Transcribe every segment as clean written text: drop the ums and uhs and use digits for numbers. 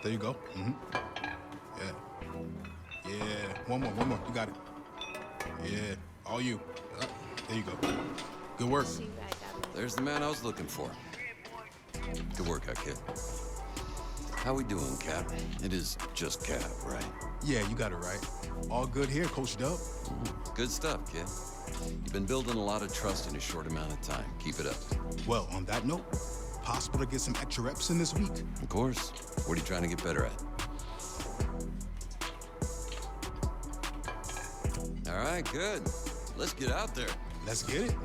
There you go. Yeah. Yeah. One more. You got it. Yeah. All you. There you go. Good work. There's the man I was looking for. Good work, kid. How we doing, Cap? It is just Cap, right? Yeah, you got it right. All good here, Coach Dub. Good stuff, kid. You've been building a lot of trust in a short amount of time. Keep it up. Well, on that note, possible to get some extra reps in this week? Of course. What are you trying to get better at? All right, good. Let's get out there. Let's get it.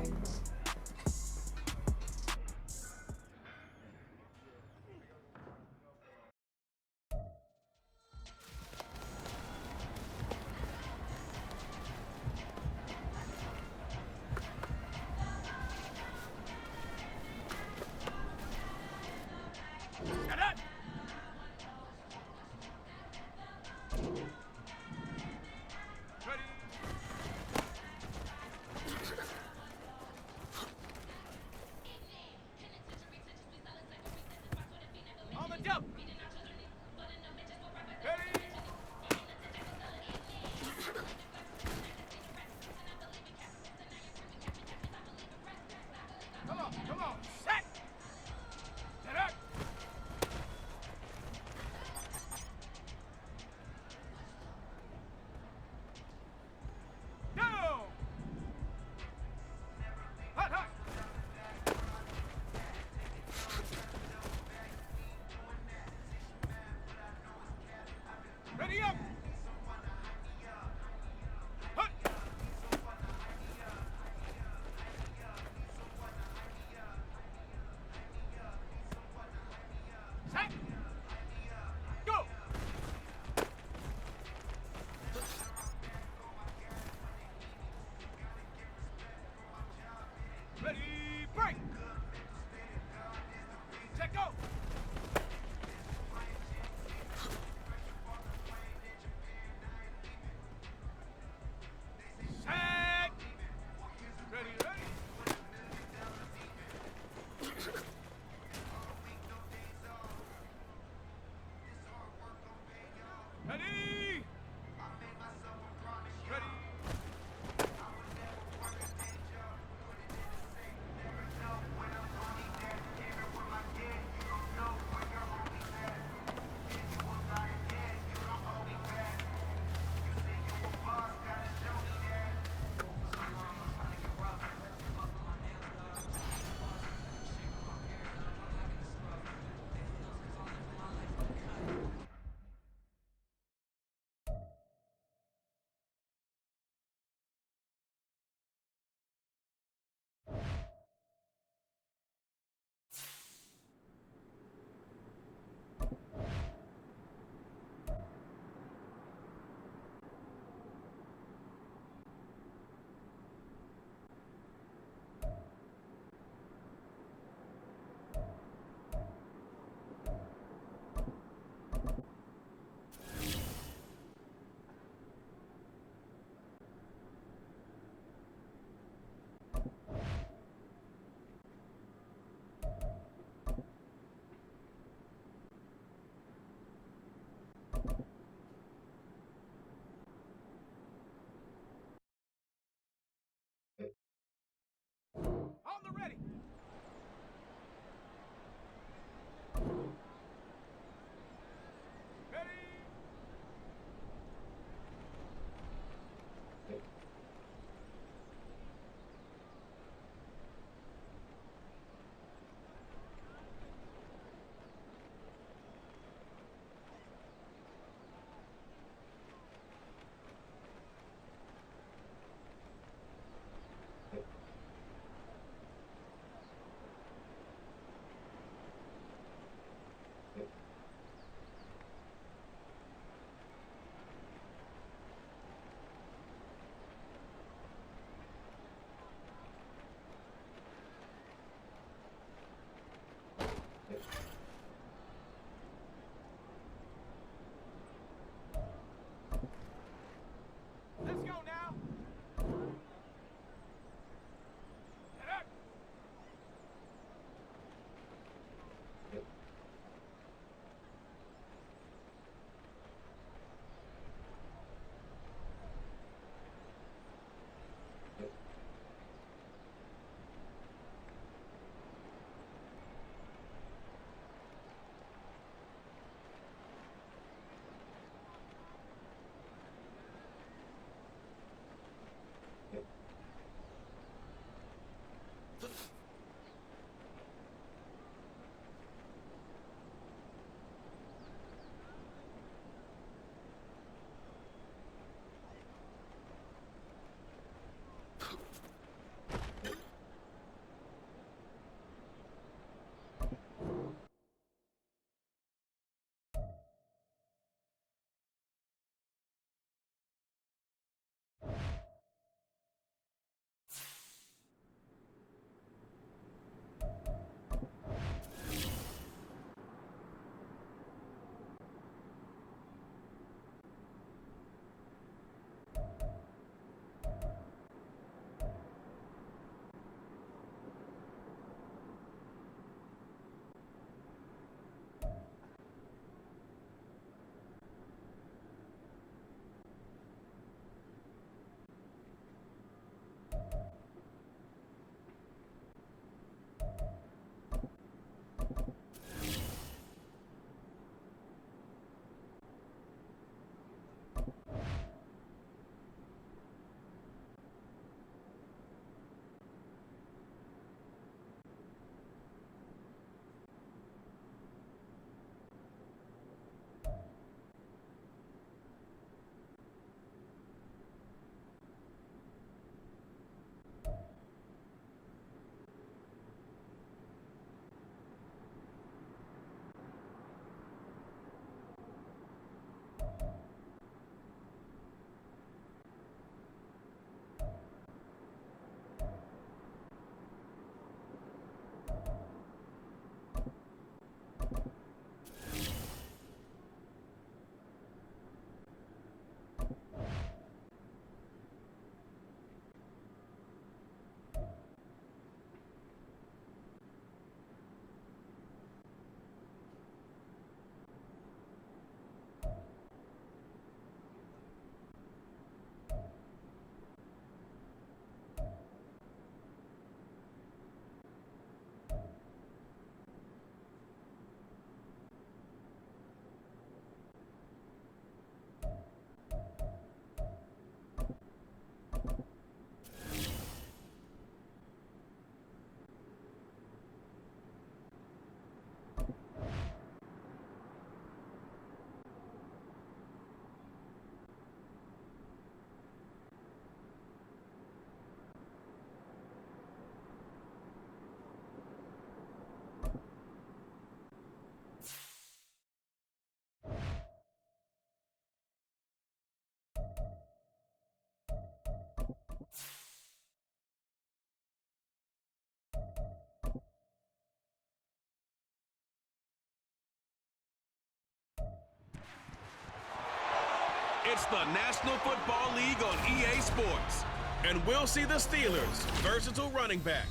It's the National Football League on EA Sports. And we'll see the Steelers' versatile running back.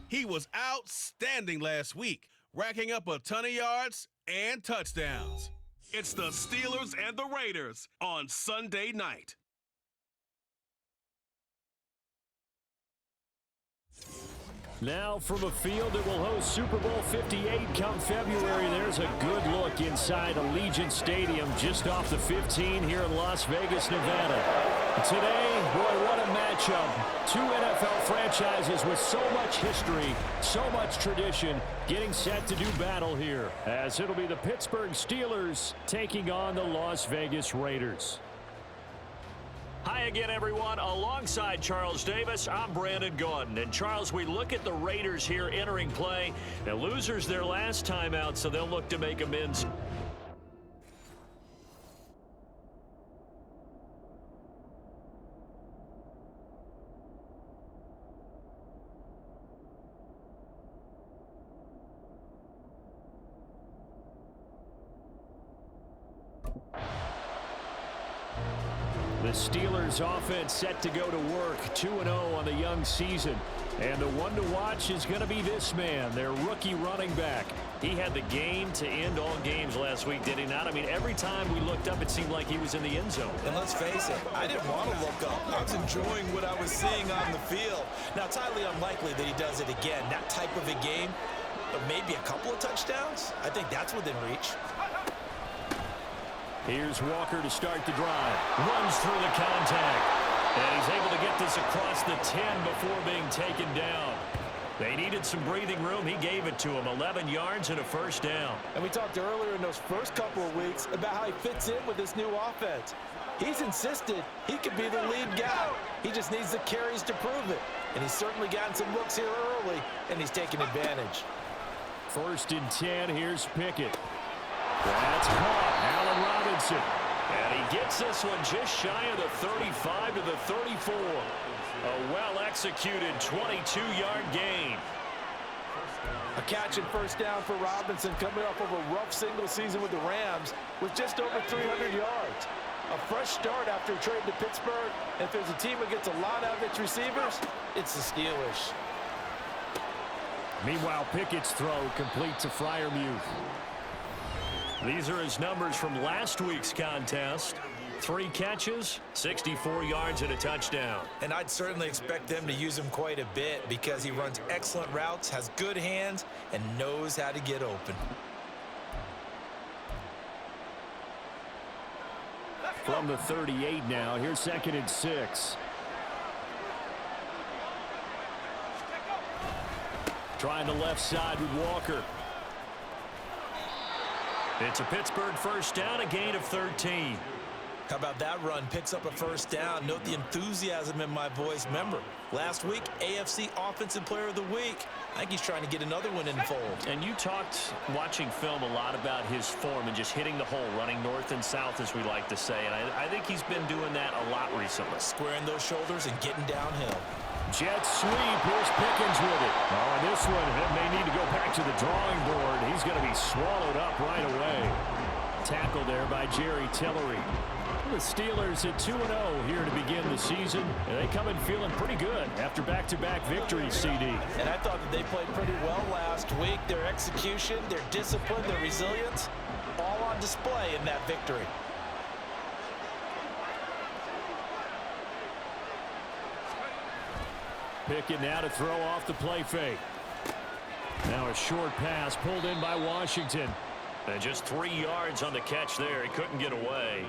He was outstanding last week, racking up a ton of yards and touchdowns. It's the Steelers and the Raiders on Sunday night. Now from a field that will host Super Bowl 58 come February, there's a good look inside Allegiant Stadium just off the 15 here in Las Vegas, Nevada. Today, boy, what a matchup. Two NFL franchises with so much history, so much tradition, getting set to do battle here, as it'll be the Pittsburgh Steelers taking on the Las Vegas Raiders. Hi again, everyone. Alongside Charles Davis, I'm Brandon Gordon. And Charles, we look at the Raiders here entering play. The losers their last time out, so they'll look to make amends. The Steelers offense set to go to work, 2-0 on the young season. And the one to watch is going to be this man, their rookie running back. He had the game to end all games last week, did he not? I mean, every time we looked up, it seemed like he was in the end zone. And let's face it, I didn't want to look up. I was enjoying what I was seeing on the field. Now, it's highly unlikely that he does it again. That type of a game, but maybe a couple of touchdowns, I think that's within reach. Here's Walker to start the drive. Runs through the contact. And he's able to get this across the 10 before being taken down. They needed some breathing room. He gave it to him. 11 yards and a first down. And we talked earlier in those first couple of weeks about how he fits in with this new offense. He's insisted he could be the lead guy. He just needs the carries to prove it. And he's certainly gotten some looks here early, and he's taken advantage. 1st and 10. Here's Pickett. That's caught. Allen Robinson. And he gets this one just shy of the 35 to the 34. A well-executed 22-yard gain. A catch and first down for Robinson coming off of a rough single season with the Rams with just over 300 yards. A fresh start after a trade to Pittsburgh. And if there's a team that gets a lot out of its receivers, it's the Steelers. Meanwhile, Pickett's throw complete to Freiermuth. These are his numbers from last week's contest. 3 catches, 64 yards, and a touchdown. And I'd certainly expect them to use him quite a bit because he runs excellent routes, has good hands, and knows how to get open. From the 38 now, here's 2nd and 6. Trying the left side with Walker. It's a Pittsburgh first down, a gain of 13. How about that run? Picks up a first down. Note the enthusiasm in my voice. Remember, last week, AFC Offensive Player of the Week. I think he's trying to get another one in the fold. And you talked, watching film, a lot about his form and just hitting the hole, running north and south, as we like to say. And I think he's been doing that a lot recently. Squaring those shoulders and getting downhill. Jet sweep. Here's Pickens with it. Oh, and this one, it may need to go back to the drawing board. He's going to be swallowed up right away. Tackle there by Jerry Tillery. The Steelers at 2-0 here to begin the season. And they come in feeling pretty good after back-to-back victories, CD. And I thought that they played pretty well last week. Their execution, their discipline, their resilience, all on display in that victory. Pickett now to throw off the play fake. Now a short pass pulled in by Washington. And just 3 yards on the catch there. He couldn't get away.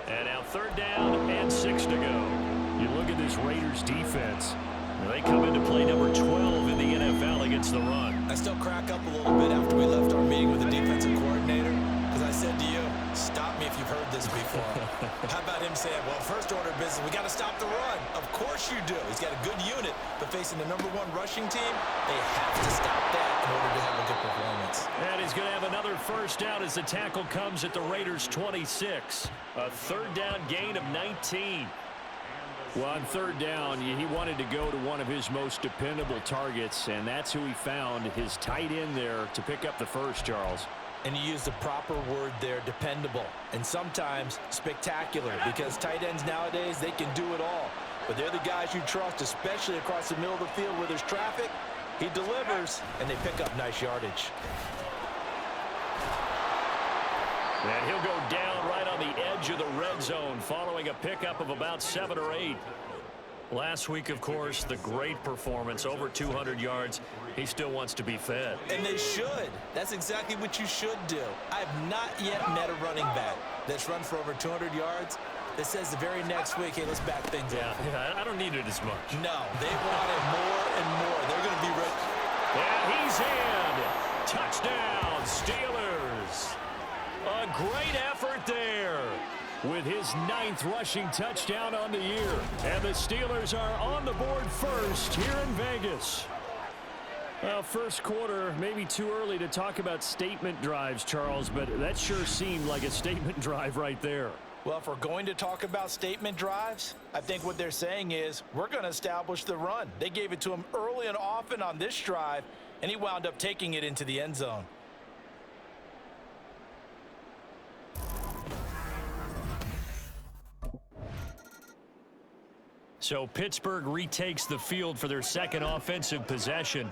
And now 3rd down and 6 to go. You look at this Raiders defense. They come into play number 12 in the NFL against the run. I still crack up a little bit after we left our meeting with the defensive coordinator. Because I said to you, stop me if you've heard this before. How about him saying, well, first order of business, we got to stop the run. Of course you do. He's got a good unit. But facing the #1 rushing team, they have to stop that in order to have a good performance. And he's going to have another first down as the tackle comes at the Raiders' 26. A 3rd down gain of 19. Well, on 3rd down, he wanted to go to one of his most dependable targets, and that's who he found, his tight end there, to pick up the first, Charles. And you use the proper word there, dependable, and sometimes spectacular, because tight ends nowadays, they can do it all. But they're the guys you trust, especially across the middle of the field where there's traffic. He delivers, and they pick up nice yardage. And he'll go down right on the edge of the red zone following a pickup of about 7 or 8. Last week, of course, the great performance, over 200 yards. He still wants to be fed. And they should. That's exactly what you should do. I have not yet met a running back that's run for over 200 yards that says the very next week, hey, let's back things up. Yeah, I don't need it as much. No, they want it more and more. They're going to be rich. And he's in. Touchdown, Steelers. A great effort there with his 9th rushing touchdown on the year. And the Steelers are on the board first here in Vegas. Well, first quarter, maybe too early to talk about statement drives, Charles, but that sure seemed like a statement drive right there. Well, if we're going to talk about statement drives, I think what they're saying is we're going to establish the run. They gave it to him early and often on this drive, and he wound up taking it into the end zone. So Pittsburgh retakes the field for their second offensive possession.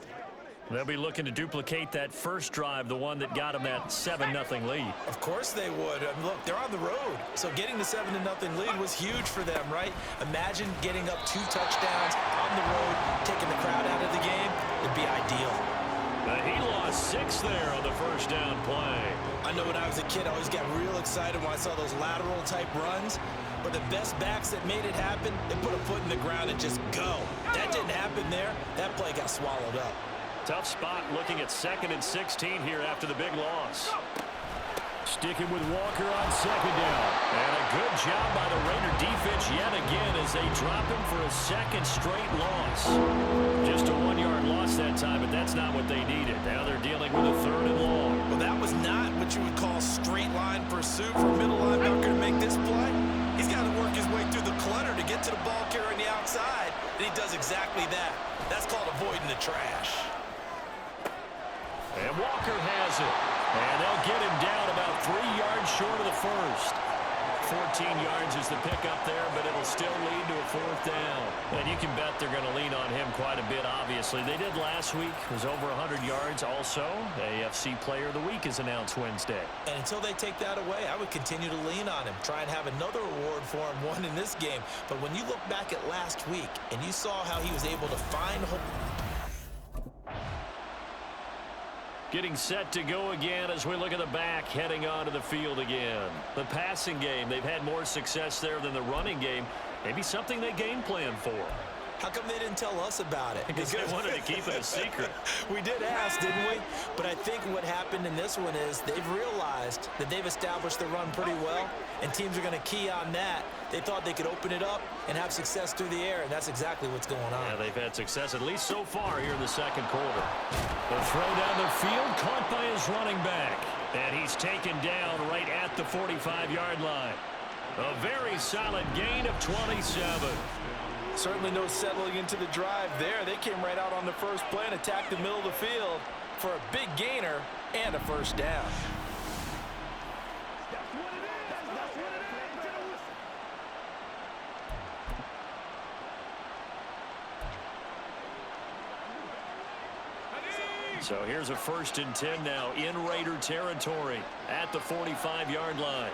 They'll be looking to duplicate that first drive, the one that got them that 7-0 lead. Of course they would. I mean, look, they're on the road. So getting the 7-0 lead was huge for them, right? Imagine getting up 2 touchdowns on the road, taking the crowd out of the game. It'd be ideal. He lost 6 there on the first down play. I know when I was a kid, I always got real excited when I saw those lateral-type runs. But the best backs that made it happen, they put a foot in the ground and just go. That didn't happen there. That play got swallowed up. Tough spot looking at 2nd and 16 here after the big loss. Sticking with Walker on 2nd down. And a good job by the Raider defense yet again as they drop him for a 2nd straight loss. Just a 1-yard loss that time, but that's not what they needed. Now they're dealing with a 3rd and long. Well, that was not what you would call straight line pursuit for a middle linebacker to make this play. He's got to work his way through the clutter to get to the ball carrier on the outside, and he does exactly that. That's called avoiding the trash. And Walker has it. And they'll get him down about 3 yards short of the first. 14 yards is the pickup there, but it'll still lead to a 4th down. And you can bet they're going to lean on him quite a bit, obviously. They did last week. It was over 100 yards also. AFC Player of the Week is announced Wednesday. And until they take that away, I would continue to lean on him. Try and have another award for him, one in this game. But when you look back at last week and you saw how he was able to find home. Getting set to go again as we look at the back heading onto the field again. The passing game, they've had more success there than the running game. Maybe something they game plan for. How come they didn't tell us about it? Because they wanted to keep it a secret. We did ask, didn't we? But I think what happened in this one is they've realized that they've established the run pretty well, and teams are going to key on that. They thought they could open it up and have success through the air, and that's exactly what's going on. Yeah, they've had success, at least so far here in the second quarter. The throw down the field, caught by his running back. And he's taken down right at the 45-yard line. A very solid gain of 27. Certainly no settling into the drive there. They came right out on the first play and attacked the middle of the field for a big gainer and a 1st down. So here's a 1st and 10 now in Raider territory at the 45-yard line.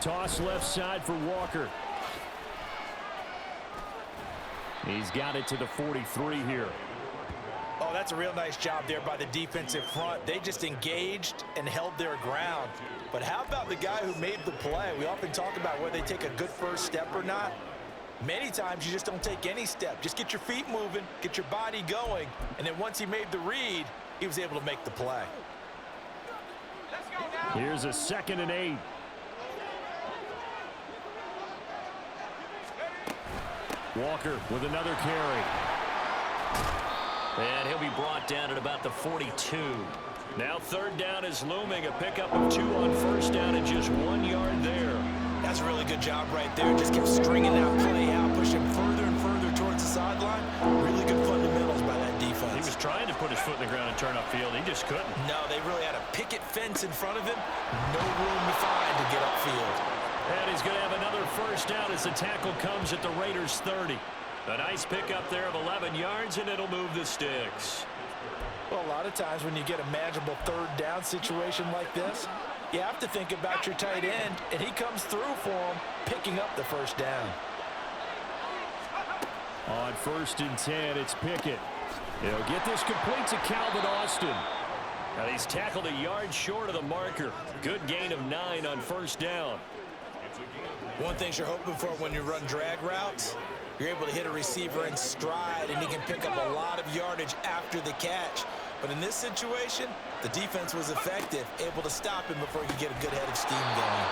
Toss left side for Walker. He's got it to the 43 here. Oh, that's a real nice job there by the defensive front. They just engaged and held their ground. But how about the guy who made the play? We often talk about whether they take a good first step or not. Many times you just don't take any step. Just get your feet moving, get your body going, and then once he made the read, he was able to make the play. Here's a 2nd and 8. Walker with another carry. And he'll be brought down at about the 42. Now 3rd down is looming. A pickup of 2 on 1st down and just 1 yard there. That's a really good job right there. Just kept stringing that play out, pushing further and further towards the sideline. Really good fundamentals by that defense. He was trying to put his foot in the ground and turn upfield. He just couldn't. No, they really had a picket fence in front of him. No room to find to get upfield. And he's going to have another first down as the tackle comes at the Raiders' 30. A nice pickup there of 11 yards, and it'll move the sticks. Well, a lot of times when you get a manageable third down situation like this, you have to think about your tight end, and he comes through for him, picking up the first down. On 1st and 10, it's Pickett. He'll get this complete to Calvin Austin. Now he's tackled a yard short of the marker. Good gain of 9 on 1st down. One thing you're hoping for when you run drag routes, you're able to hit a receiver in stride, and he can pick up a lot of yardage after the catch. But in this situation, the defense was effective, able to stop him before he could get a good head of steam going.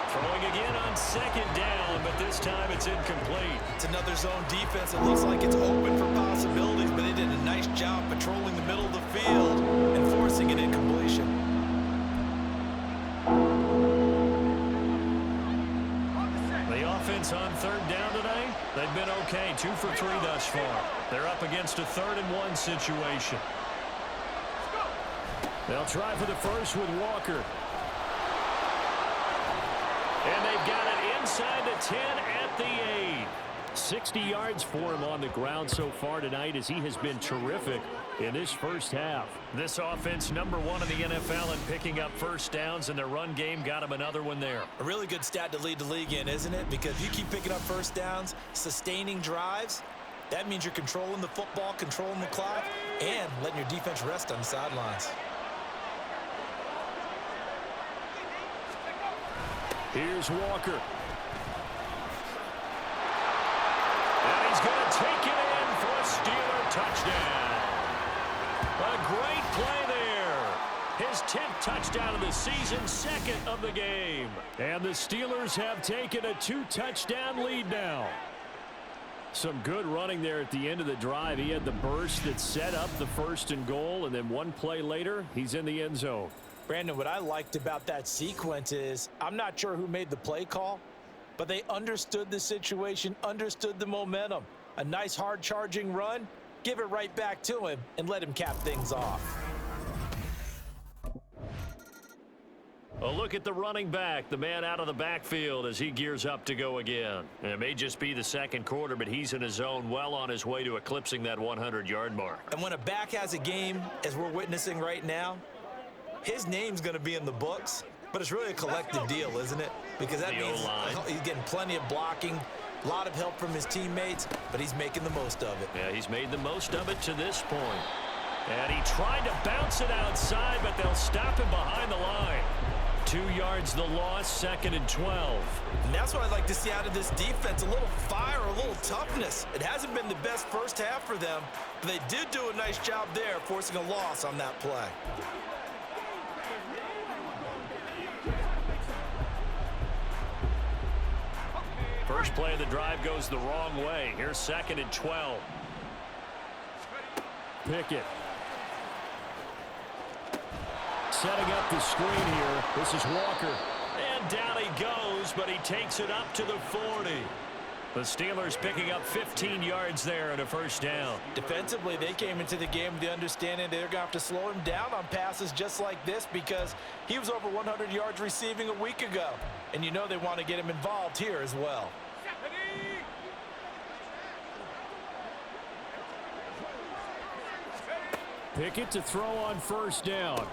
Throwing again on 2nd down, but this time it's incomplete. It's another zone defense. It looks like it's open for possibilities, but they did a nice job patrolling the middle of the field and forcing an incompletion. The offense on 3rd down today, they've been okay. 2 for 3 thus far. They're up against a 3rd and 1 situation. They'll try for the first with Walker. And they've got it inside the 10 at the 8. 60 yards for him on the ground so far tonight as he has been terrific in this first half. This offense #1 in the NFL in picking up first downs, and their run game got him another one there. A really good stat to lead the league in, isn't it? Because you keep picking up first downs, sustaining drives, that means you're controlling the football, controlling the clock, and letting your defense rest on the sidelines. Here's Walker. And he's going to take it in for a Steeler touchdown. A great play there. His 10th touchdown of the season, 2nd of the game. And the Steelers have taken a 2-touchdown lead now. Some good running there at the end of the drive. He had the burst that set up the 1st and goal, and then one play later, he's in the end zone. Brandon, what I liked about that sequence is I'm not sure who made the play call, but they understood the situation, understood the momentum. A nice hard-charging run, give it right back to him, and let him cap things off. A look at the running back, the man out of the backfield as he gears up to go again. And it may just be the 2nd quarter, but he's in his zone, well on his way to eclipsing that 100-yard mark. And when a back has a game, as we're witnessing right now, his name's going to be in the books, but it's really a collective deal, isn't it? Because that means he's getting plenty of blocking, a lot of help from his teammates, but he's making the most of it. Yeah, he's made the most of it to this point. And he tried to bounce it outside, but they'll stop him behind the line. 2 yards the loss, 2nd and 12. And that's what I'd like to see out of this defense, a little fire, a little toughness. It hasn't been the best first half for them, but they did do a nice job there, forcing a loss on that play. First play of the drive goes the wrong way. Here's 2nd and 12. Pickett. Setting up the screen here. This is Walker. And down he goes, but he takes it up to the 40. The Steelers picking up 15 yards there and a first down. Defensively, they came into the game with the understanding they're going to have to slow him down on passes just like this because he was over 100 yards receiving a week ago. And you know they want to get him involved here as well. Pickett to throw on first down.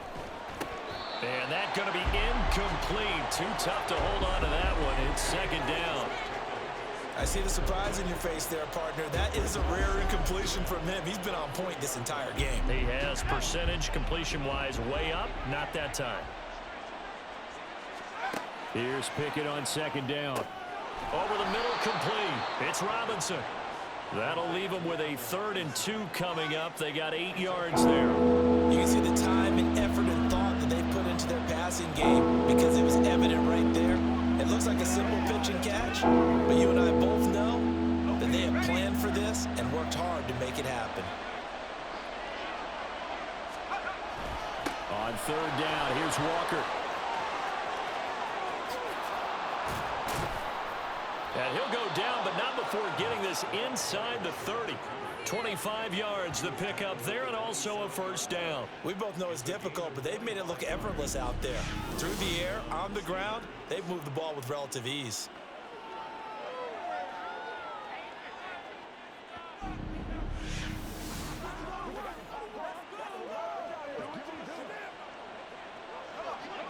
And that's going to be incomplete. Too tough to hold on to that one. It's 2nd down. I see the surprise in your face there, partner. That is a rare incompletion from him. He's been on point this entire game. He has percentage completion-wise way up. Not that time. Here's Pickett on 2nd down. Over the middle, complete. It's Robinson. That'll leave them with a 3rd and 2 coming up. They got 8 yards there. You can see the time and effort and thought that they put into their passing game because it was evident right there. It looks like a simple pitch and catch, but you and I both know that they have planned for this and worked hard to make it happen. On 3rd down, here's Walker. And he'll go down, but not before getting this inside the 30. 25 yards the pickup there, and also a first down. We both know it's difficult, but they've made it look effortless out there. Through the air, on the ground, they've moved the ball with relative ease.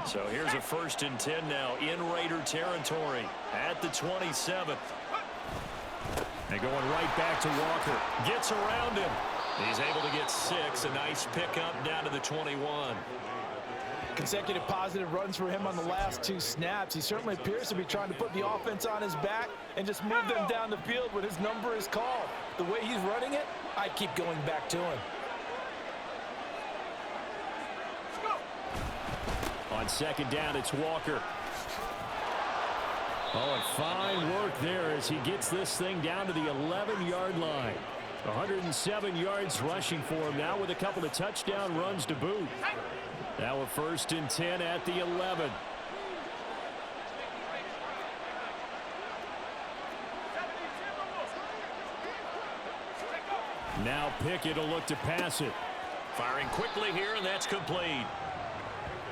So here's a 1st and 10 now in Raider territory at the 27. And going right back to Walker. Gets around him. He's able to get 6. A nice pickup down to the 21. Consecutive positive runs for him on the last 2 snaps. He certainly appears to be trying to put the offense on his back and just move them down the field when his number is called. The way he's running it, I keep going back to him. On 2nd down, it's Walker. Oh, and fine work there as he gets this thing down to the 11-yard line. 107 yards rushing for him now with a couple of touchdown runs to boot. Now a 1st and 10 at the 11. Now Pickett will look to pass it. Firing quickly here, and that's complete.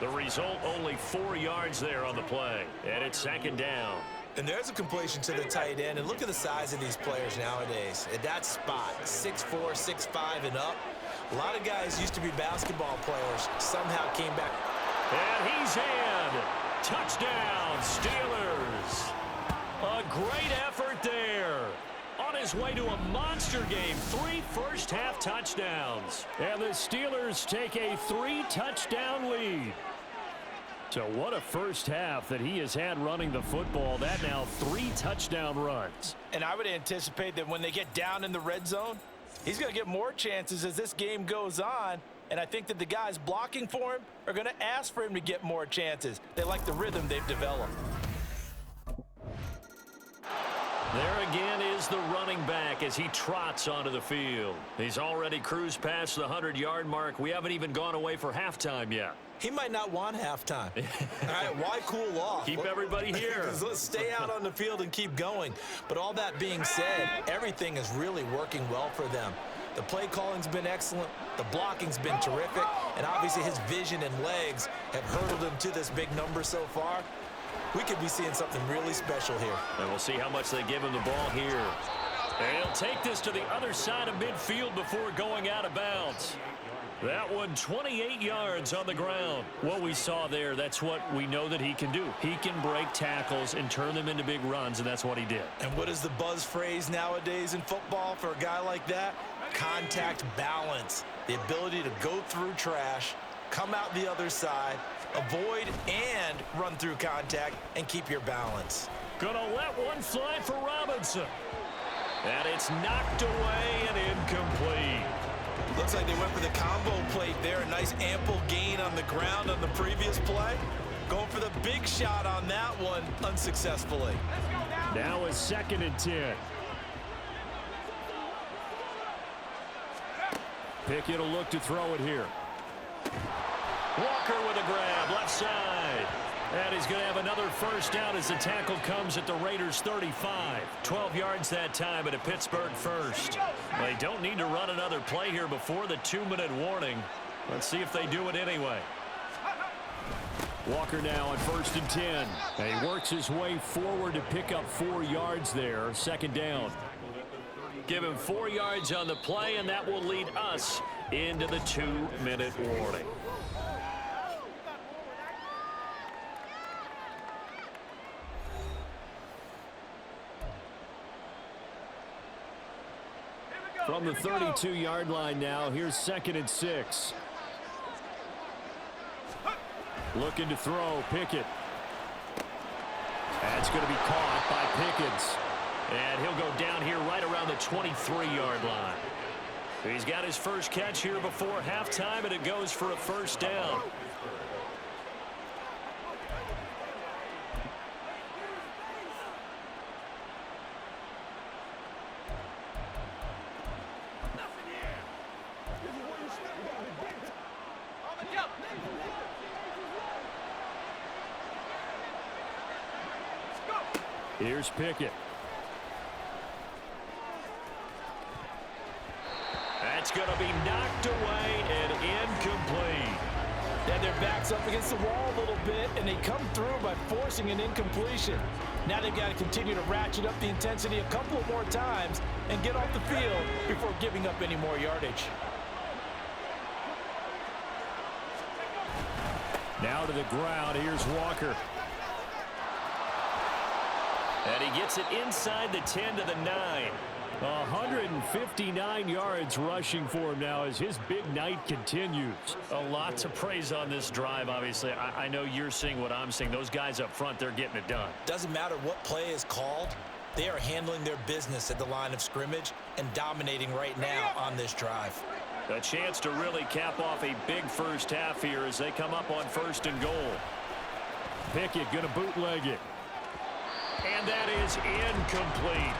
The result, only 4 yards there on the play. And it's 2nd down. And there's a completion to the tight end. And look at the size of these players nowadays. At that spot, 6'4", 6'5", and up. A lot of guys used to be basketball players. Somehow came back. And he's in. Touchdown, Steelers. A great effort there. On his way to a monster game. 3 first-half touchdowns. And the Steelers take a 3-touchdown lead. So what a first half that he has had running the football. That now 3 touchdown runs. And I would anticipate that when they get down in the red zone, he's going to get more chances as this game goes on. And I think that the guys blocking for him are going to ask for him to get more chances. They like the rhythm they've developed. There again is the running back as he trots onto the field. He's already cruised past the 100-yard mark. We haven't even gone away for halftime yet. He might not want halftime. All right, why cool off? Keep everybody here. Let's stay out on the field and keep going. But all that being said, everything is really working well for them. The play calling's been excellent. The blocking's been terrific. And obviously his vision and legs have hurdled him to this big number so far. We could be seeing something really special here. And we'll see how much they give him the ball here. And he'll take this to the other side of midfield before going out of bounds. That one 28 yards on the ground. What we saw there, that's what we know that he can do. He can break tackles and turn them into big runs, and that's what he did. And what is the buzz phrase nowadays in football for a guy like that? Contact balance. The ability to go through trash, come out the other side, avoid and run through contact, and keep your balance. Gonna let one fly for Robinson. And it's knocked away and incomplete. Looks like they went for the combo plate there. A nice ample gain on the ground on the previous play. Going for the big shot on that one unsuccessfully. Now a 2nd and 10. Pickett will look to throw it here. Walker with a grab, left side. And he's going to have another first down as the tackle comes at the Raiders' 35. 12 yards that time at a Pittsburgh first. They don't need to run another play here before the 2-minute warning. Let's see if they do it anyway. Walker now on 1st and 10. And he works his way forward to pick up 4 yards there. 2nd down. Give him 4 yards on the play, and that will lead us into the 2-minute warning. From the 32-yard line now, here's 2nd and 6. Looking to throw, Pickett. That's going to be caught by Pickens. And he'll go down here right around the 23-yard line. He's got his first catch here before halftime, and it goes for a first down. Here's Pickett. going to be knocked away and incomplete. And their back's up against the wall a little bit, and they come through by forcing an incompletion. Now they've got to continue to ratchet up the intensity a couple of more times and get off the field before giving up any more yardage. Now to the ground. Here's Walker. And he gets it inside the 10 to the 9. 159 yards rushing for him now as his big night continues. A lot to praise on this drive, obviously. I know you're seeing what I'm seeing. Those guys up front, they're getting it done. Doesn't matter what play is called. They are handling their business at the line of scrimmage and dominating right now on this drive. A chance to really cap off a big first half here as they come up on 1st and goal. Pickett going to bootleg it. And that is incomplete.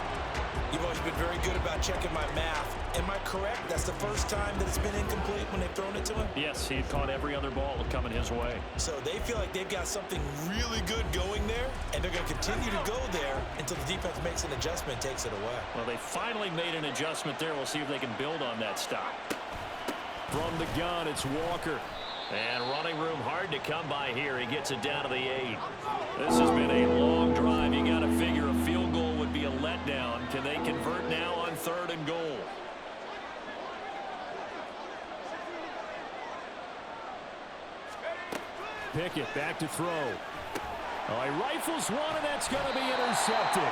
You've always been very good about checking my math. Am I correct? That's the first time that it's been incomplete when they've thrown it to him? Yes, he had caught every other ball coming his way. So they feel like they've got something really good going there, and they're going to continue to go there until the defense makes an adjustment and takes it away. Well, they finally made an adjustment there. We'll see if they can build on that stop. From the gun, it's Walker. And running room hard to come by here. He gets it down to the 8. This has been a long drive. You got to figure a field goal would be a letdown. Can they convert now on 3rd and goal? Pickett back to throw. Oh, he rifles one, and that's going to be intercepted.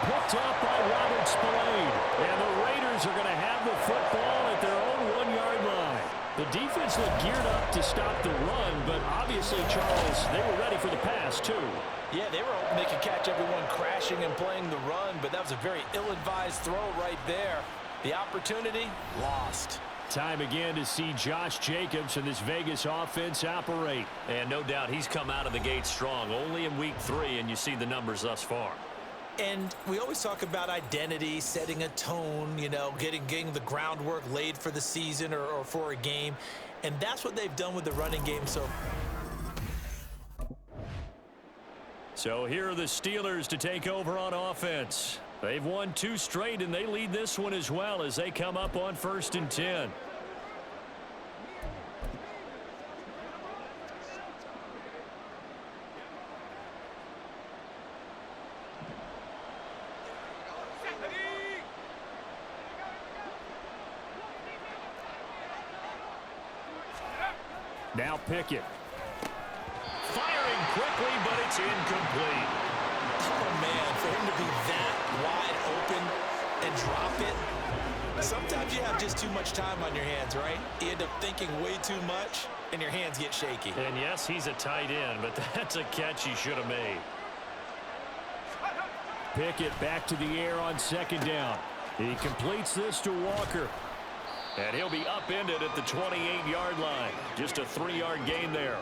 Picked up by Robert Spillane. And the Raiders are going to have the football at their own 1-yard line. The defense looked geared up to stop the run, but obviously, Charles, they were ready for the pass, too. Yeah, they were hoping they could catch everyone crashing and playing the run, but that was a very ill-advised throw right there. The opportunity, lost. Time again to see Josh Jacobs and this Vegas offense operate. And no doubt he's come out of the gate strong. Only in week 3, and you see the numbers thus far. And we always talk about identity, setting a tone, you know, getting the groundwork laid for the season or for a game. And that's what they've done with the running game. So here are the Steelers to take over on offense. They've won 2 straight, and they lead this one as well as they come up on 1st and 10. Now Pickett. Firing quickly, but it's incomplete. Oh, man, for him to be that wide open and drop it. Sometimes you have just too much time on your hands, right? You end up thinking way too much, and your hands get shaky. And yes, he's a tight end, but that's a catch he should have made. Pickett back to the air on 2nd down. He completes this to Walker. And he'll be upended at the 28-yard line. Just a 3-yard gain there.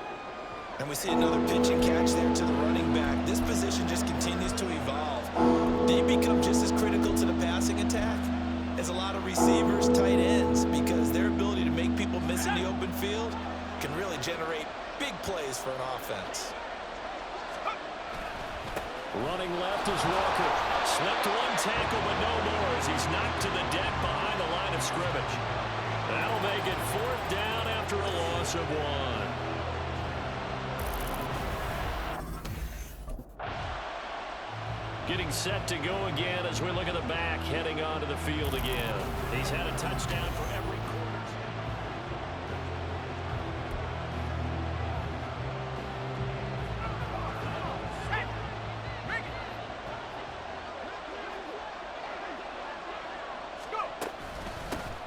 And we see another pitch and catch there to the running back. This position just continues to evolve. They become just as critical to the passing attack as a lot of receivers, tight ends, because their ability to make people miss in the open field can really generate big plays for an offense. Running left is Walker. Slipped one tackle, but no more as he's knocked to the deck behind the line of scrimmage. That'll make it 4th down after a loss of 1. Getting set to go again as we look at the back heading onto the field again. He's had a touchdown for every quarter.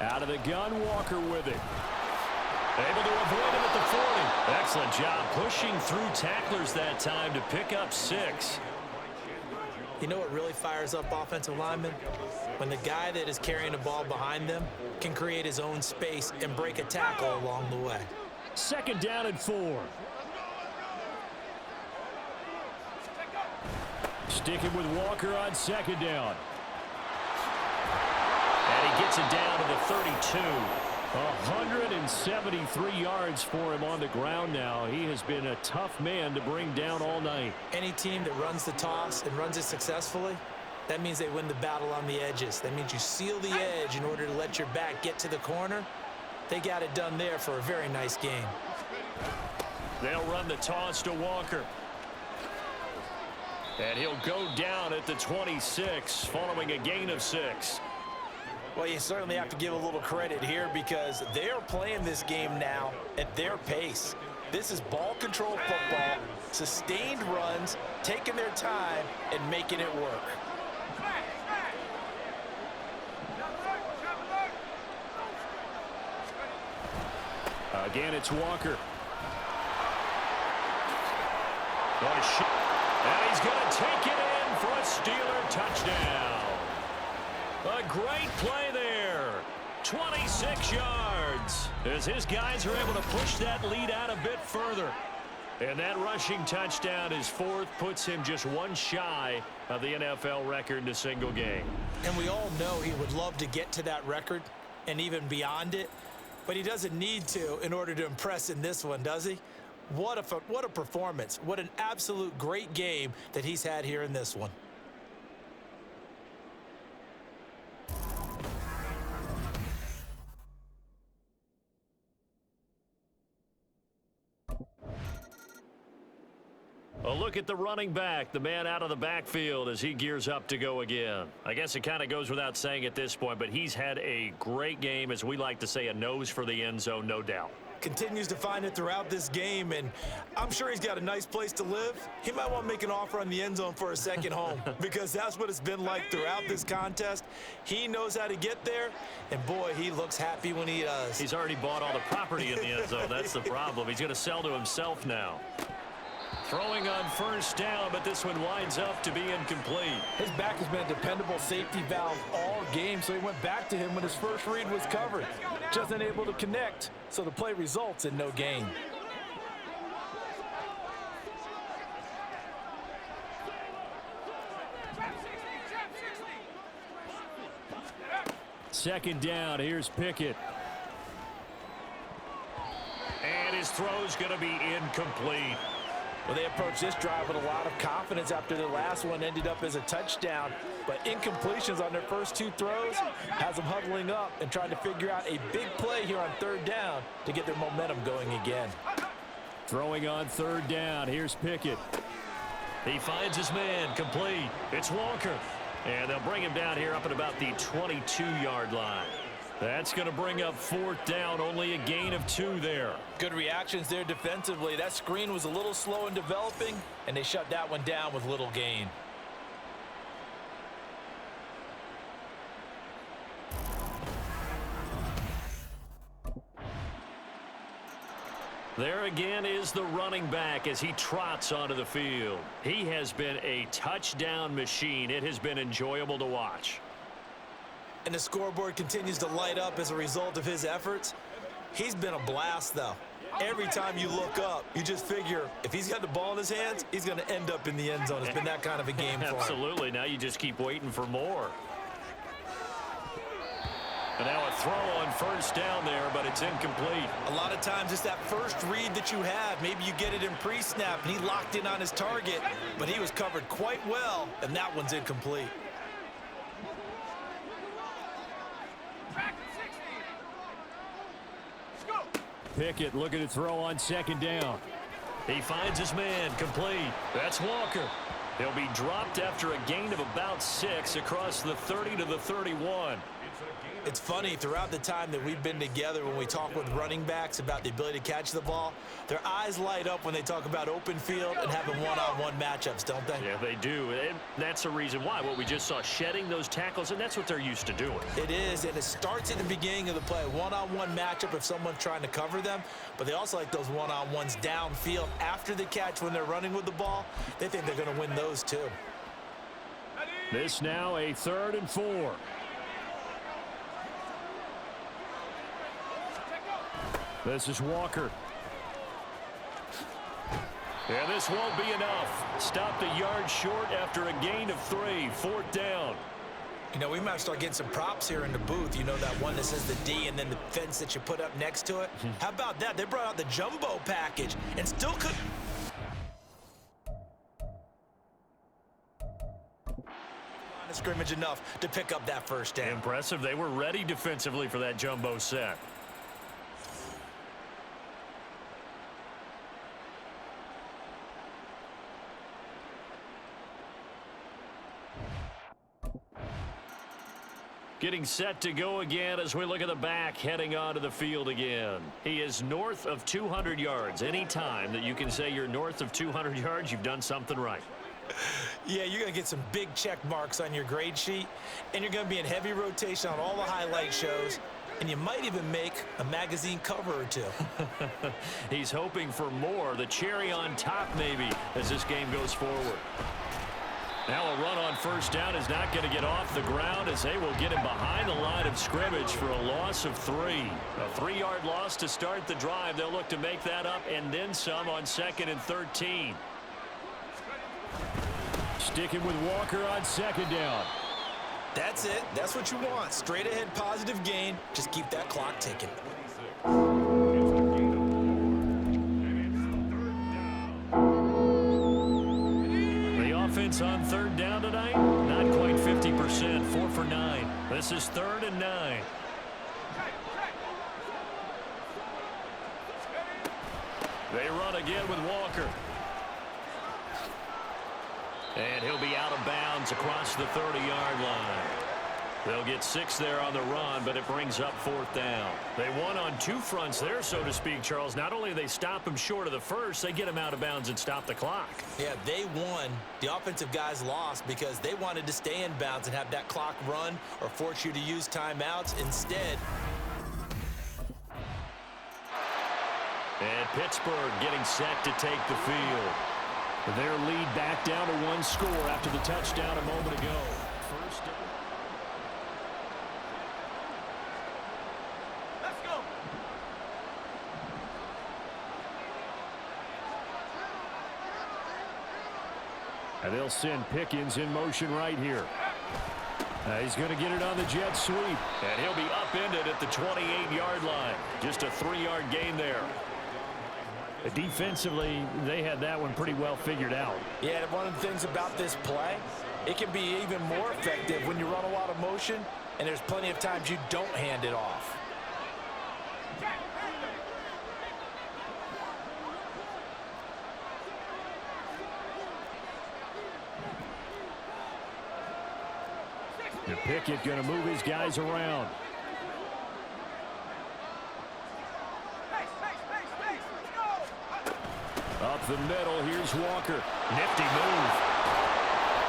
Out of the gun, Walker with it. Able to avoid him at the 40. Excellent job pushing through tacklers that time to pick up 6. You know what really fires up offensive linemen? When the guy that is carrying the ball behind them can create his own space and break a tackle along the way. 2nd down and 4. Sticking with Walker on 2nd down. And he gets it down to the 32. 173 yards for him on the ground now. He has been a tough man to bring down all night. Any team that runs the toss and runs it successfully That means they win the battle on the edges. That means you seal the edge in order to let your back get to the corner. They got it done there for a very nice game. They'll run the toss to Walker. And he'll go down at the 26 following a gain of 6. Well, you certainly have to give a little credit here because they're playing this game now at their pace. This is ball control football, sustained runs, taking their time and making it work. Again, it's Walker. And he's going to take it in for a Steeler touchdown. A great play there. 26 yards as his guys are able to push that lead out a bit further. And that rushing touchdown, his 4th, puts him just one shy of the NFL record in a single game. And we all know he would love to get to that record and even beyond it, but he doesn't need to in order to impress in this one, does he? What a performance. What an absolute great game that he's had here in this one. A look at the running back, the man out of the backfield as he gears up to go again. I guess it kind of goes without saying at this point, but he's had a great game, as we like to say, a nose for the end zone, no doubt. Continues to find it throughout this game, and I'm sure he's got a nice place to live. He might want to make an offer on the end zone for a second home because that's what it's been like throughout this contest. He knows how to get there, and boy, he looks happy when he does. He's already bought all the property in the end zone. That's the problem. He's going to sell to himself now. Throwing on first down, but this one winds up to be incomplete. His back has been a dependable safety valve all game, so he went back to him when his first read was covered. Just unable to connect, so the play results in no gain. Second down, here's Pickett. And his throw's going to be incomplete. Well, they approached this drive with a lot of confidence after the last one ended up as a touchdown. But incompletions on their first 2 throws has them huddling up and trying to figure out a big play here on third down to get their momentum going again. Throwing on third down, here's Pickett. He finds his man, complete. It's Walker. And they'll bring him down here up at about the 22-yard line. That's going to bring up 4th down, only a gain of 2 there. Good reactions there defensively. That screen was a little slow in developing, and they shut that one down with little gain. There again is the running back as he trots onto the field. He has been a touchdown machine. It has been enjoyable to watch. And the scoreboard continues to light up as a result of his efforts. He's been a blast, though. Every time you look up, you just figure if he's got the ball in his hands, he's going to end up in the end zone. It's been that kind of a game for him. Absolutely. Now you just keep waiting for more. And now a throw on first down there, but it's incomplete. A lot of times it's that first read that you have. Maybe you get it in pre-snap, and he locked in on his target, but he was covered quite well, and that one's incomplete. Pickett looking to throw on second down. He finds his man, complete. That's Walker. He'll be dropped after a gain of about 6 across the 30 to the 31. It's funny, throughout the time that we've been together when we talk with running backs about the ability to catch the ball, their eyes light up when they talk about open field and having one-on-one matchups, don't they? Yeah, they do. And that's the reason why. What we just saw, shedding those tackles, and that's what they're used to doing. It is, and it starts at the beginning of the play. One-on-one matchup if someone's trying to cover them, but they also like those one-on-ones downfield after the catch when they're running with the ball. They think they're going to win those too. This now a 3rd and 4. This is Walker. And this won't be enough. Stopped a yard short after a gain of 3. 4th down. You know, we might start getting some props here in the booth. You know, that one that says the D and then the fence that you put up next to it. How about that? They brought out the jumbo package and still could. of scrimmage enough to pick up that first down. Impressive. They were ready defensively for that jumbo set. Getting set to go again as we look at the back heading onto the field again. He is north of 200 yards. Any time that you can say you're north of 200 yards, you've done something right. Yeah, you're going to get some big check marks on your grade sheet, and you're going to be in heavy rotation on all the highlight shows, and you might even make a magazine cover or two. He's hoping for more, the cherry on top maybe, as this game goes forward. Now a run on first down is not going to get off the ground as they will get him behind the line of scrimmage for a loss of 3. A 3-yard loss to start the drive. They'll look to make that up and then some on 2nd and 13. Sticking with Walker on 2nd down. That's it. That's what you want. Straight ahead positive gain. Just keep that clock ticking. Offense on 3rd down tonight, not quite 50%, 4 for 9. This is 3rd and 9. They run again with Walker. And he'll be out of bounds across the 30-yard line. They'll get 6 there on the run, but it brings up 4th down. They won on 2 fronts there, so to speak, Charles. Not only do they stop him short of the first, they get him out of bounds and stop the clock. Yeah, they won. The offensive guys lost because they wanted to stay in bounds and have that clock run or force you to use timeouts instead. And Pittsburgh getting set to take the field. Their lead back down to 1 score after the touchdown a moment ago. First down. And they'll send Pickens in motion right here. He's going to get it on the jet sweep. And he'll be upended at the 28-yard line. Just a 3-yard gain there. Defensively, they had that one pretty well figured out. Yeah, one of the things about this play, it can be even more effective when you run a lot of motion, and there's plenty of times you don't hand it off. And Pickett going to move his guys around. Up the middle, here's Walker. Nifty move.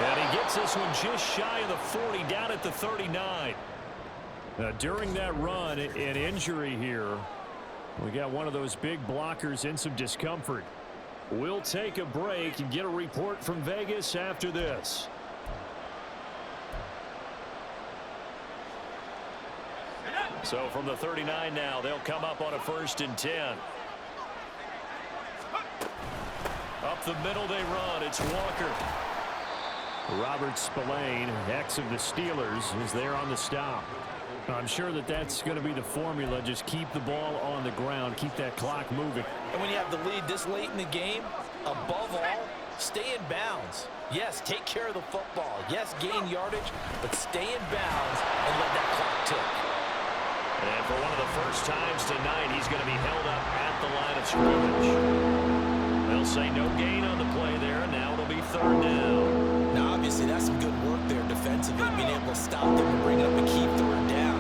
And he gets this one just shy of the 40, down at the 39. During that run, an injury here. We got one of those big blockers in some discomfort. We'll take a break and get a report from Vegas after this. So from the 39 now, they'll come up on a 1st and 10. Up the middle they run. It's Walker. Robert Spillane, ex of the Steelers, is there on the stop. I'm sure that that's going to be the formula. Just keep the ball on the ground. Keep that clock moving. And when you have the lead this late in the game, above all, stay in bounds. Yes, take care of the football. Yes, gain yardage, but stay in bounds and let that clock tick. And for one of the first times tonight, he's going to be held up at the line of scrimmage. They'll say no gain on the play there, and now it'll be 3rd down. Now, obviously, that's some good work there defensively, being able to stop them and bring up a key 3rd down.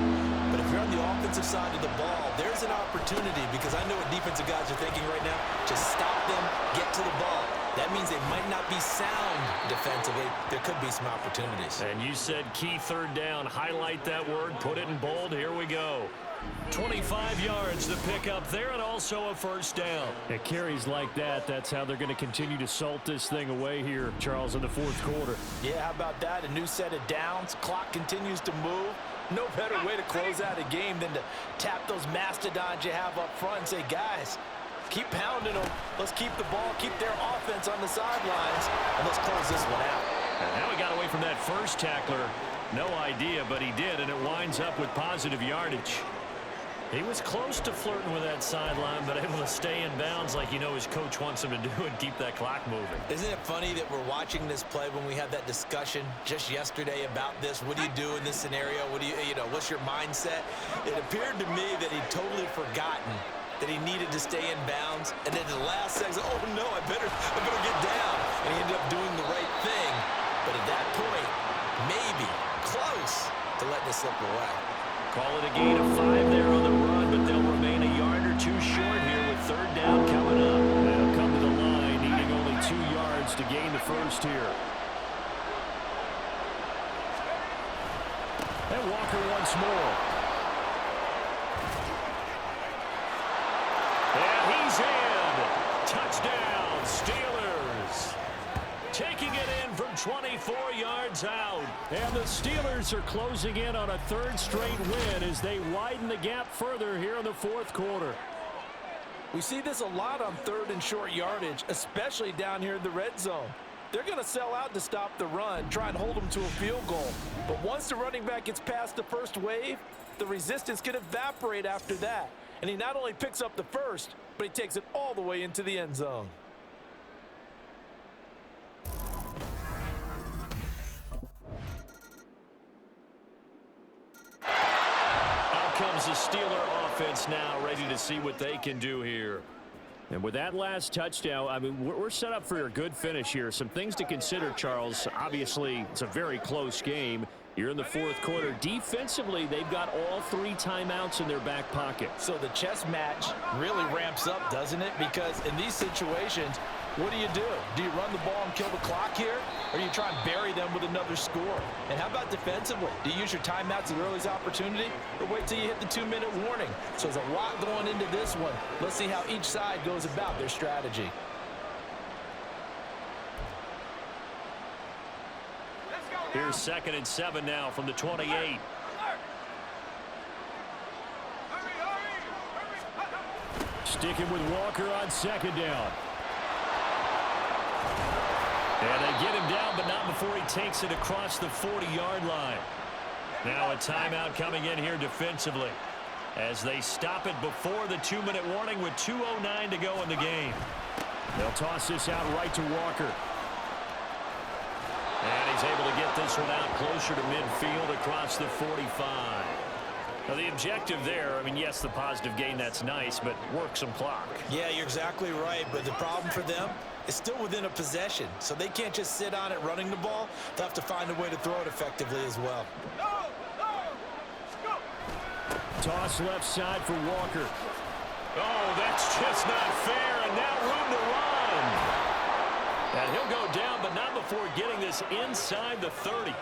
But if you're on the offensive side of the ball, there's an opportunity, because I know what defensive guys are thinking right now. Just stop them, get to the ball. That means they might not be sound defensively. There could be some opportunities. And you said key 3rd down. Highlight that word. Put it in bold. Here we go. 25 yards to pick up there, and also a 1st down. It carries like that. That's how they're going to continue to salt this thing away here, Charles, in the 4th quarter. Yeah, how about that? A new set of downs. Clock continues to move. No better way to close out a game than to tap those mastodons you have up front and say, guys, keep pounding them. Let's keep the ball, keep their offense on the sidelines, and let's close this one out. And now he got away from that first tackler. No idea, but he did, and it winds up with positive yardage. He was close to flirting with that sideline, but able to stay in bounds like his coach wants him to do and keep that clock moving. Isn't it funny that we're watching this play when we had that discussion just yesterday about this? What do you do in this scenario? What do what's your mindset? It appeared to me that he'd totally forgotten that he needed to stay in bounds, and then at the last second, oh no, I better get down. And he ended up doing the right thing. But at that point, maybe close to letting it slip away. Call it a gain of 5 there on the run, but they'll remain a yard or 2 short here with third down coming up. They'll come to the line, needing only 2 yards to gain the first here. And Walker once more. And he's in. Touchdown, Steelers. Taking it in from 24 yards out. And the Steelers are closing in on a 3rd straight win as they widen the gap further here in the 4th quarter. We see this a lot on 3rd and short yardage, especially down here in the red zone. They're going to sell out to stop the run, try and hold them to a field goal. But once the running back gets past the first wave, the resistance can evaporate after that. And he not only picks up the first, but he takes it all the way into the end zone. Comes the Steeler offense now, ready to see what they can do here. And with that last touchdown, I mean, we're set up for a good finish here. Some things to consider, Charles. Obviously, it's a very close game. You're in the 4th quarter. Defensively, they've got all 3 timeouts in their back pocket. So the chess match really ramps up, doesn't it? Because in these situations, what do? Do you run the ball and kill the clock here? Or do you try and bury them with another score? And how about defensively? Do you use your timeouts at the earliest opportunity? Or wait till you hit the 2-minute warning? So there's a lot going into this one. Let's see how each side goes about their strategy. Here's 2nd and 7 now from the 28. Sticking with Walker on 2nd down. And they get him down, but not before he takes it across the 40-yard line. Now a timeout coming in here defensively as they stop it before the 2-minute warning with 2:09 to go in the game. They'll toss this out right to Walker. And he's able to get this one out closer to midfield across the 45. Now the objective there, I mean, yes, the positive gain, that's nice, but work some clock. Yeah, you're exactly right, but the problem for them is still within a possession, so they can't just sit on it running the ball. They'll have to find a way to throw it effectively as well. Toss left side for Walker. Oh, that's just not fair, and now room to run. And he'll go down, but not before getting this inside the 30.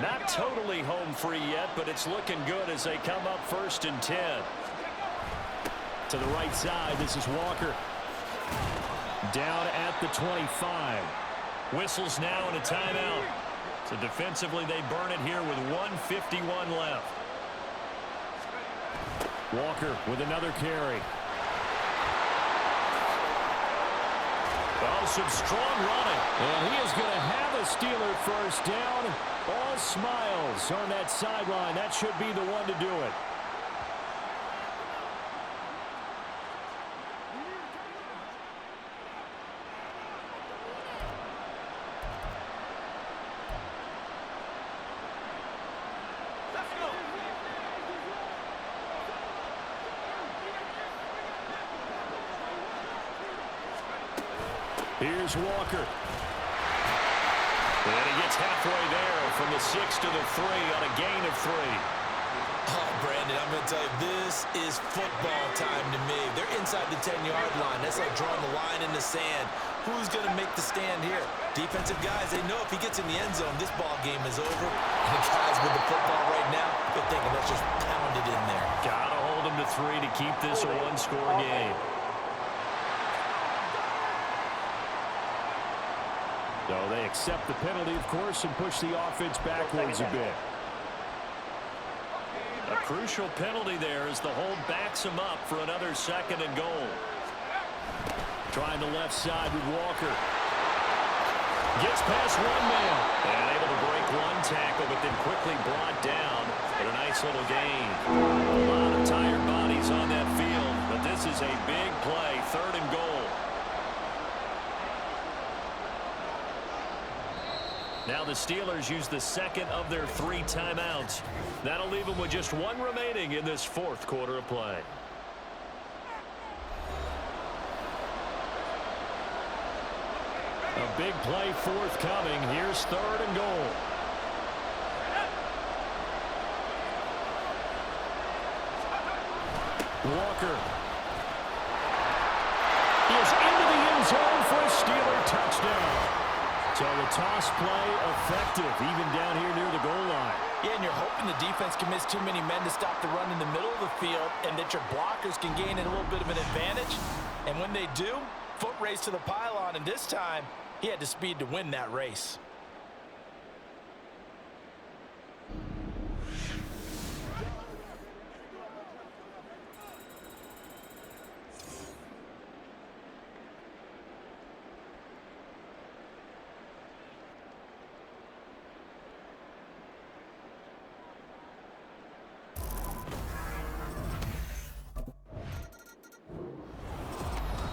Not totally home free yet, but it's looking good as they come up 1st and 10. To the right side, this is Walker. Down at the 25. Whistles now and a timeout. So defensively, they burn it here with 1:51 left. Walker with another carry. Oh, some strong running. And he is going to have a Steeler first down. All smiles on that sideline. That should be the one to do it. Here's Walker. And he gets halfway there from the 6 to the 3 on a gain of 3. Oh, Brandon, I'm going to tell you, this is football time to me. They're inside the 10-yard line. That's like drawing the line in the sand. Who's going to make the stand here? Defensive guys, they know if he gets in the end zone, this ball game is over. And the guys with the football right now, they're thinking, let's just pound it in there. Got to hold him to 3 to keep this a one-score game. So they accept the penalty, of course, and push the offense backwards a bit. A crucial penalty there as the hold backs him up for another 2nd and goal. Trying the left side with Walker. Gets past one man. And able to break one tackle, but then quickly brought down. But a nice little gain. A lot of tired bodies on that field, but this is a big play, 3rd and goal. Now the Steelers use the 2nd of their 3 timeouts. That'll leave them with just 1 remaining in this 4th quarter of play. A big play forthcoming. Here's 3rd and goal. Walker. He is into the end zone for a Steeler touchdown. So the toss play effective, even down here near the goal line. Yeah, and you're hoping the defense can miss too many men to stop the run in the middle of the field and that your blockers can gain a little bit of an advantage. And when they do, foot race to the pylon, and this time he had the speed to win that race.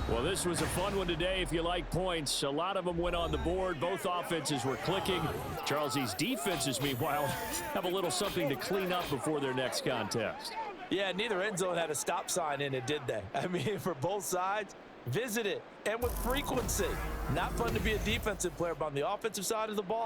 Well, this was a fun one today if you like points. A lot of them went on the board. Both offenses were clicking. Charles, these defenses, meanwhile, have a little something to clean up before their next contest. Yeah, neither end zone had a stop sign in it, did they? I mean, for both sides, visit it, and with frequency. Not fun to be a defensive player, but on the offensive side of the ball,